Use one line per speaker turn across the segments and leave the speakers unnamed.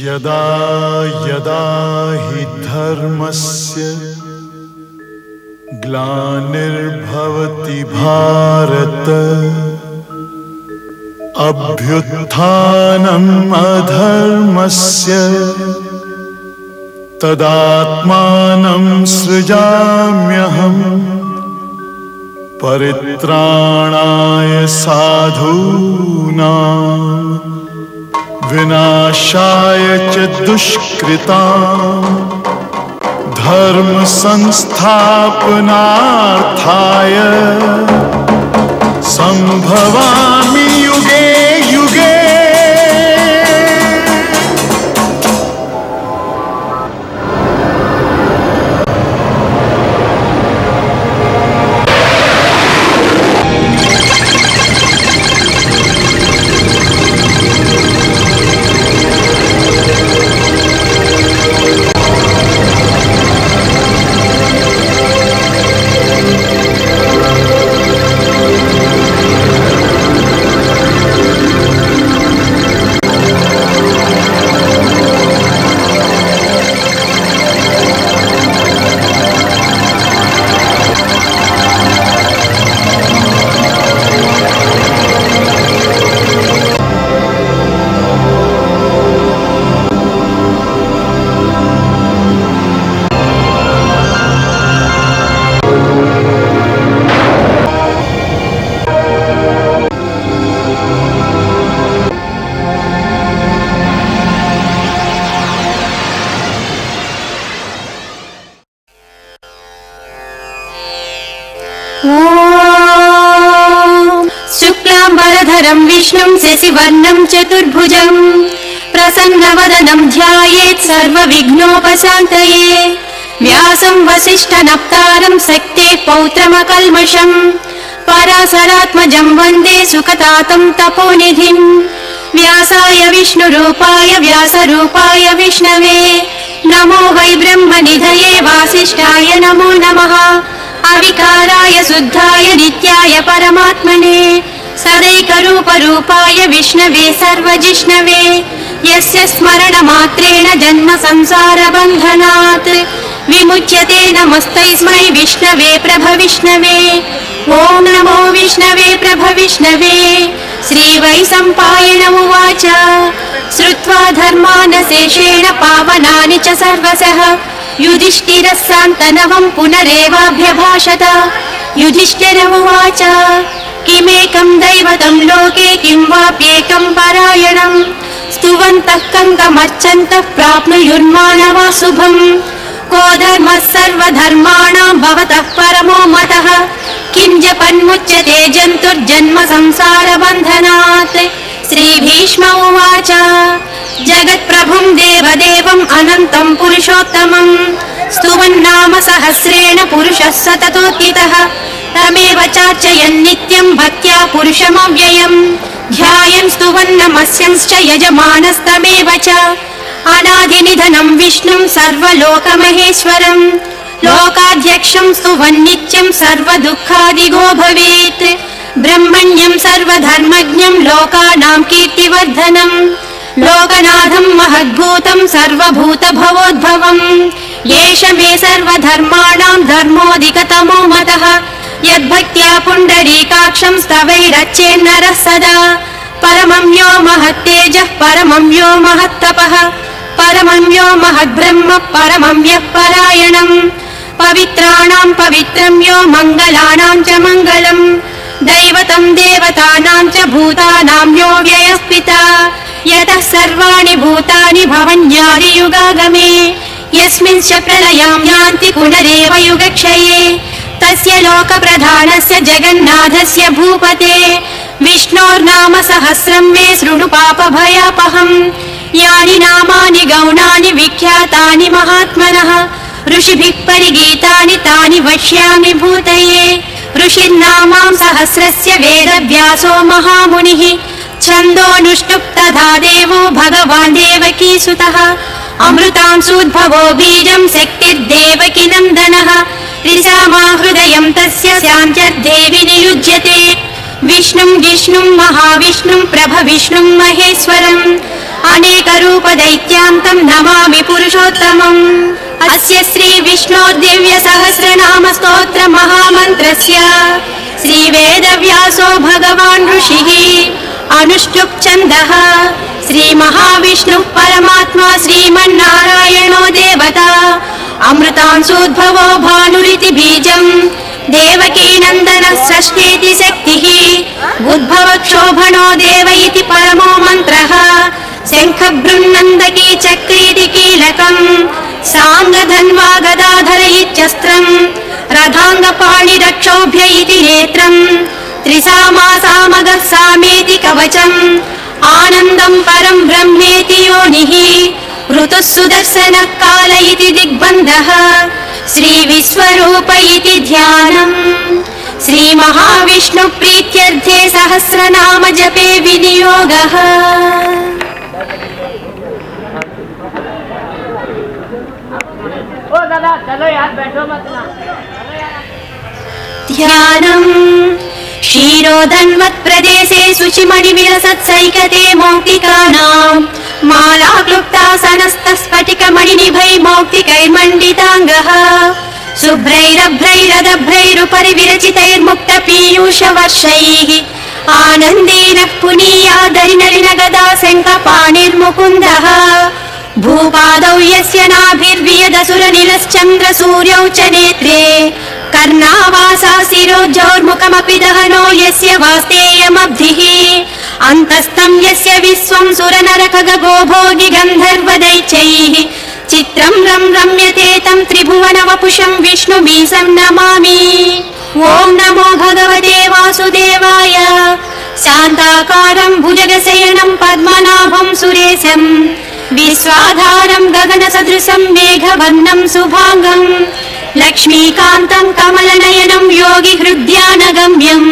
यदा यदा हि धर्मस्य ग्लानिर्भवति भारत अभ्युत्थानम् अधर्मस्य तदात्मानं सृजाम्यहम् परित्राणाय साधूनां विनाशाय च दुष्कृतां धर्म संस्थापनार्थाय संभवामि युगे युगे।
शुक्लांबरधरं विष्णुं शशिवर्णं चतुर्भुजं प्रसन्नवदनं ध्यायेत् सर्वविघ्नोपशान्तये। व्यासं वसिष्ठनप्तारं शक्तेः पौत्रमकल्मषं पराशरात्मजं वन्दे सुखतातं तपोनिधिं। व्यासाय विष्णुरूपाय व्यासरूपाय विष्णवे नमो वै ब्रह्मनिधये वासिष्ठाय नमो नमः। अविकाराय शुद्धाय नित्याय परमात्मने सदैकरूपरूपाय विष्णवे सर्वजिष्णवे यस्य स्मरणमात्रेण जन्म संसारबन्धनात् विमुच्यते। नमस्तैस्मै विष्णवे प्रभविष्णवे। ॐ नमो विष्णवे प्रभविष्णवे। श्रीवैशम्पायन उवाच श्रुत्वा धर्मानशेषेण पावनानि च सर्वशः युधिष्ठिरः सान्तनवं पुनरेवाभ्यभाषत। युधिष्ठिर उवाच किमेकं दैवतं लोके किं वाप्येकं परायणं स्तुवन्तः कङ्कमर्चन्तः प्राप्नुयुर्मानवा शुभम्। को धर्मः सर्वधर्माणां भवतः परमो मतः किं जपन्मुच्यते जन्तुर्जन्म संसारबन्धनात्। श्रीभीष्म उवाच जगत्प्रभुं देवदेवम् अनन्तं पुरुषोत्तमं स्तुवन्नाम सहस्रेण पुरुषः सततोत्थितः तमेव चार्चयन् नित्यं भक्त्या पुरुषमव्ययम् ध्यायन् स्तुवन्नमस्यंश्च यजमानस्तमेव च। अनादिनिधनं विष्णुं सर्वलोकमहेश्वरं लोकाध्यक्षं स्तुवन्नित्यं सर्वदुःखादिगो भवेत्। ब्रह्मण्यं सर्वधर्मज्ञं लोकानां कीर्तिवर्धनं लोकनाथं महद्भूतं सर्वभूतभवोद्भवम्। एष मे सर्वधर्माणां धर्मोऽधिकतमो मतः यद्भक्त्या पुण्डरीकाक्षं स्तवैरर्चेन्नरः सदा। परमं यो महत्तेजः परमं यो महत्तपः परमं यो महद्ब्रह्म परमं यः परायणं। पवित्राणां पवित्रं यो मङ्गलानां च मङ्गलम् दैवतं देवतानां च भूतानां यो व्ययः पिता। यतः सर्वाणि भूतानि भवन्यादियुगागमे यस्मिंश्च प्रलयं यान्ति पुनरेव युगक्षये। तस्य लोकप्रधानस्य जगन्नाथस्य भूपते विष्णोर्नाम सहस्रं मे शृणु पापभयापहम्। यानि नामानि गौणानि विख्यातानि महात्मनः ऋषिभिः परिगीतानि तानि वक्ष्यामि भूतये। ऋषिर्नामां सहस्रस्य वेदव्यासो महामुनिः छन्दोऽनुष्टुप् तथा देवो भगवान् देवकीसुतः। अमृतांसूद्भवो बीजं शक्तिर्देवकी नन्दनः त्रिसामा हृदयं तस्य शान्त्यर्थे विनियुज्यते विष्णुं जिष्णुं महाविष्णुं प्रभविष्णुं महेश्वरम् अनेकरूपदैत्यान्तं नमामि पुरुषोत्तमम् अस्य श्री विष्णोर्दिव्य सहस्रनाम स्तोत्र महामन्त्रस्य श्री वेदव्यासो भगवान् ऋषिः अनुष्टुप् छन्दः श्री महाविष्णुः परमात्मा श्रीमन्नारायणो देवता अमृतांशोद्भवो भानुरिति बीजम् देवकी नन्दनः षष्ठीति शक्तिः उद्भवक्षोभणो देव इति परमो मन्त्रः शङ्खबृन्नन्दकी चक्रीति कीलकम् साङ्गधन्वा गदाधर इत्यस्त्रम् रथाङ्गपाणिरक्षोभ्य इति नेत्रम् त्रिसामा सामगः सामेति कवचम् आनन्दं परं ब्रह्मेति योनिः ऋतुः सुदर्शनः काल इति दिग्बन्धः श्रीविश्वरूप इति ध्यानम् श्रीमहाविष्णु प्रीत्यर्थे सहस्रनाम जपे विनियोगः
ओ दादा चलो यार बैठो मत ना
ध्यानम् क्षीरोदन्वत् प्रदेशे शुचिमणिविलसत्सैकते मौक्तिकानाम् मालाक्लुप्तासनस्थः स्फटिकमणिनिभै मौक्तिकैर्मण्डिताङ्गः शुभ्रैरभ्रैरदभ्रैरुपरि विरचितैर्मुक्तपीयूषवर्षैः आनन्देन पुनीयादरिनलिन गदा शङ्खपाणिर्मुकुन्दः भूपादौ यस्य नाभिर्वियदसुरनिलश्चन्द्रसूर्यौ च नेत्रे कर्णावासा शिरोजौर्मुखमपि दहनो यस्य वास्तेयमब्धिः अन्तस्थं यस्य विश्वं सुरनरखगो भोगि गन्धर्वदैत्यैः चित्रं रम्यते तं त्रिभुवनवपुषं विष्णुमीशं नमामि ॐ नमो भगवते वासुदेवाय शान्ताकारं भुजगशयनं पद्मनाभं सुरेशम् विश्वाधारं गगनसदृशं मेघवर्णं शुभाङ्गम् लक्ष्मीकान्तं कमलनयनं योगिहृद्यानगम्यम्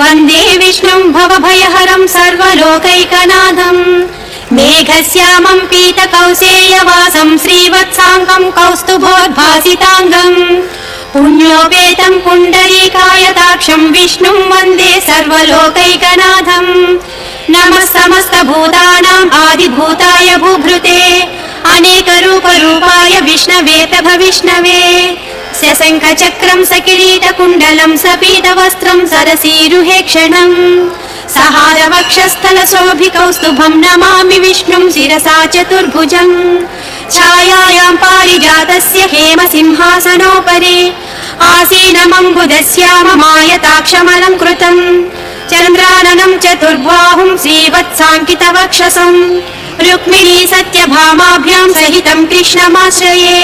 वन्दे विष्णुं भवभयहरं सर्वलोकैकनाथम् मेघश्यामं पीतकौसेयवासं श्रीवत्साङ्गं कौस्तुभोद्भासिताङ्गम् पुण्योपेतं पुण्डरीकायताक्षं विष्णुं वन्दे सर्वलोकैकनाथम् नमः समस्तभूतानाम् आदिभूताय भूभृते अनेकरूपरूपाय विष्णवे प्रभविष्णवे शशङ्खचक्रं सकिरीटकुण्डलं सपीतवस्त्रं सरसीरुहेक्षणम् सहारवक्षस्थलशोभिकौस्तुभं नमामि विष्णुं शिरसा चतुर्भुजम् छायायां पारिजातस्य हेमसिंहासनोपरि आसीनमम्बुदस्याममायताक्षमलङ्कृतम् चन्द्राननं चतुर्बाहुं श्रीवत्साङ्कितवक्षसं रुक्मिणी सत्यभामाभ्यां सहितं कृष्णमाश्रये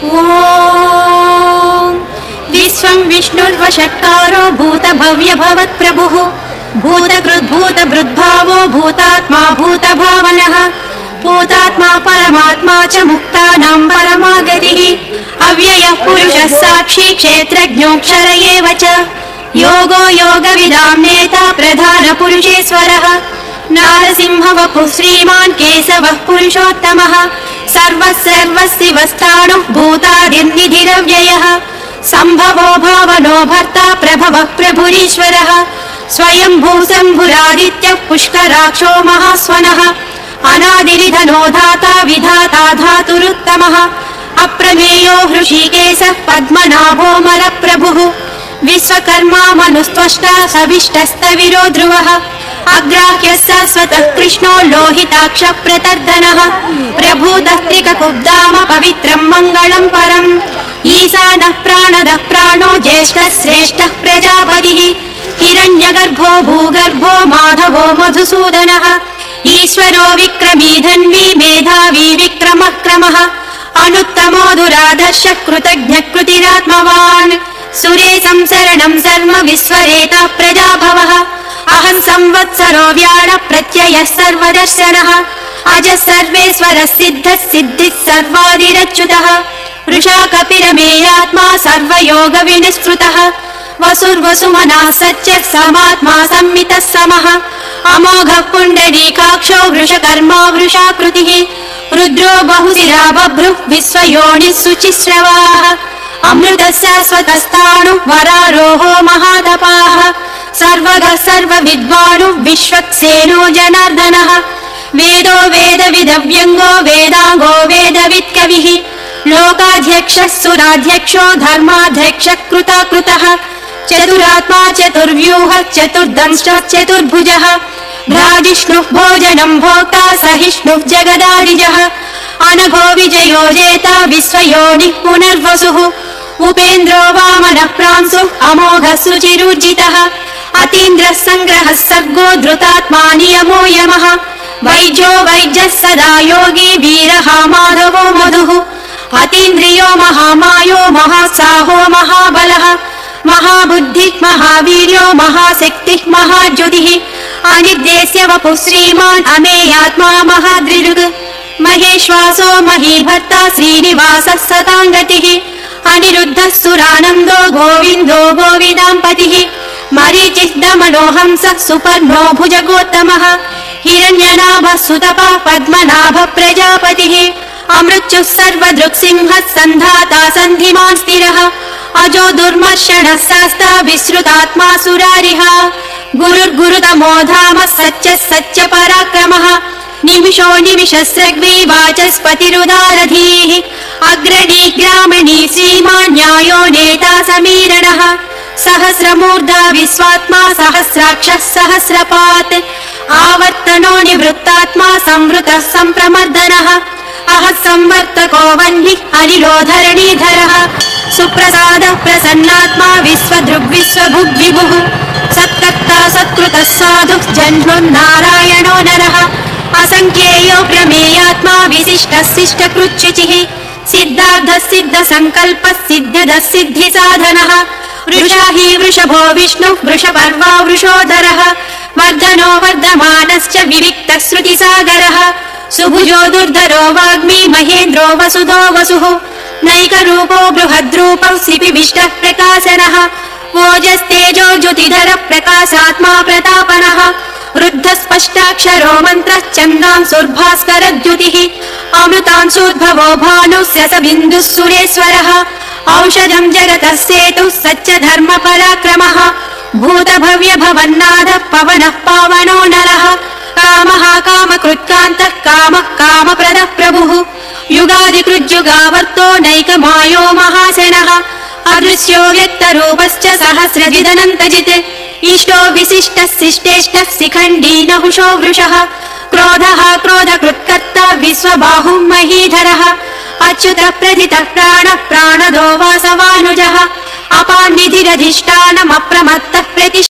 ॐ विश्वं विष्णुर्वषट्कारो भूतभव्यभवत्प्रभुः भूतकृद्भूतभृद्भावो भूतात्मा भूतभावनः भूतात्मा परमात्मा च मुक्तानां परमागतिः अव्ययः पुरुषः साक्षी क्षेत्रज्ञोऽक्षर एव च योगो योगविदां नेता प्रधानपुरुषेश्वरः नारसिंहवपुः श्रीमान् केशवः पुरुषोत्तमः सर्वः सर्वस्यवस्थाणुः भूतादिर्निधिरव्ययः सम्भवो भावनो भर्ता प्रभवः प्रभुरीश्वरः स्वयंभू शम्भुरादित्यः पुष्कराक्षो महास्वनः अनादिनिधनो धाता विधाता धातुरुत्तमः अप्रमेयो हृषीकेशः पद्मनाभो मलप्रभुः विश्वकर्मा मनुस्त्वष्टा सविष्टस्तविरो ध्रुवः अग्राह्यः शाश्वतः कृष्णो लोहिताक्षः प्रतर्दनः प्रभूतः त्रिककुब्धाम पवित्रं मङ्गलं परम् ईशानः प्राणदः प्राणो ज्येष्ठः श्रेष्ठः प्रजापतिः हिरण्यगर्भो भूगर्भो माधवो मधुसूदनः ईश्वरो विक्रमी धन्वी मेधावी विक्रमः क्रमः अनुत्तमो दुराधर्षः कृतज्ञः कृतिरात्मवान् सुरेशं शरणं शर्म विश्वरेता प्रजाभवः अहं संवत्सरो व्याळ प्रत्ययः सर्वदर्शनः अजः सर्वेश्वरः सिद्धः सिद्धिः सर्वादिरच्युतः वृषा कपिरमेयात्मा सर्वयोगविनिष्कृतः वसुर्वसुमनः सत्यः समात्मा संमितः समः अमोघः पुण्डरीकाक्षो वृषकर्मा वृषाकृतिः रुद्रो बहुशिरा बभ्रुः विश्वयोनिः शुचिस्रवाः अमृतस्याश्वतस्ताणु वरारोहो महातपाः सर्वगः सर्वविद्वानु विश्वक्सेनो जनार्दनः वेदो वेदविदव्यङ्गो वेदाङ्गो वेदवित्कविः लोकाध्यक्षः सुराध्यक्षो धर्माध्यक्षः कृतः चतुरात्मा चतुर्व्यूहः चतुर्दंष्टः चतुर्भुजः भ्राजिष्णुः भोजनं भोक्ता सहिष्णुः जगदादिजः अनघो विजयो जेता विश्वयोनिः पुनर्वसुः उपेन्द्रो वामनः प्रांशुः अमोघः सुचिरूर्जितः अतीन्द्रः सङ्ग्रहः सर्गो धृतात्मा नियमो यमः वैद्यो वैद्यः सदा योगी वीरः माधवो मधुः अतीन्द्रियो महामायो महासाहो महाबलः महाबुद्धिः महावीर्यो महाशक्तिः महाज्योतिः अनिर्देश्य वपुः श्रीमान् अमेयात्मा महादृऋग् महेश्वासो महीभर्ता श्रीनिवासः सताङ्गतिः अनिरुद्धः सुरानन्दो गोविन्दो गोविदाम्पतिः मरीचिः दमनो हंसः सुपर्णो भुजगोत्तमः हिरण्यनाभः सुतपः पद्मनाभः प्रजापतिः अमृत्युः सर्वदृक्सिंहः सन्धाता सन्धिमान् स्थिरः अजो दुर्मर्षणः शास्ता विश्रुतात्मा सुरारिः गुरुर्गुरुतमो धामः सत्यः सत्य पराक्रमः निमिषो निमिषस्रग्वी वाचस्पतिरुदारधीः अग्रणी ग्रामणी श्रीमान् न्यायो नेता समीरणः सहस्रमूर्धा विश्वात्मा सहस्राक्षः सहस्रपात् आवर्तनो निवृत्तात्मा संवृतः सम्प्रमर्दनः अहः संवर्तको वह्निः अनिरोधरणीधरः सुप्रसादः प्रसन्नात्मा विश्वदृग्विश्वभुग्विभुः सत्कर्ता सत्कृतः साधुः जह्नुर्नारायणो नरः असङ्ख्येयो प्रमेयात्मा विशिष्टः शिष्टकृच्छुचिः सिद्धार्थः सिद्धसङ्कल्पः सिद्ध्यदः सिद्धिसाधनः वृषा हि वृषभो विष्णुः वृषपर्वा वृषोधरः वर्धनो वर्धमानश्च विविक्तः श्रुतिसागरः सुभुजो दुर्धरो वाग्मी महेन्द्रो वसुधो वसुः नैकरूपो बृहद्रूपः सिपिविष्टः प्रकाशनः ओजस्तेजो ज्योतिधरः प्रकाशात्मा प्रतापनः रुद्धः स्पष्टाक्षरो मन्त्रः चन्दांशुर्भास्करद्युतिः अमृतांशोद्भवो भानुस्य स बिन्दुः सुरेश्वरः औषधं जगतः सेतुः सच्च धर्म पराक्रमः भूतभव्य भवन्नाथः पवनः पावनो नरः कामः कामकृत्कान्तः कामः कामप्रदः प्रभुः युगादिकृज्युगावर्तो नैकमायो महासेनः अदृश्यो व्यक्तरूपश्च सहस्रजिदनन्तजित् इष्टो विशिष्टः शिष्टेष्टः शिखण्डी नहुषो वृषः क्रोधः क्रोधकृत्कर्ता विश्वबाहुः महीधरः अच्युतः प्रथितः प्राणः प्राणदो वासवानुजः अपान्निधिरधिष्ठानमप्रमत्तः प्रतिष्ठितः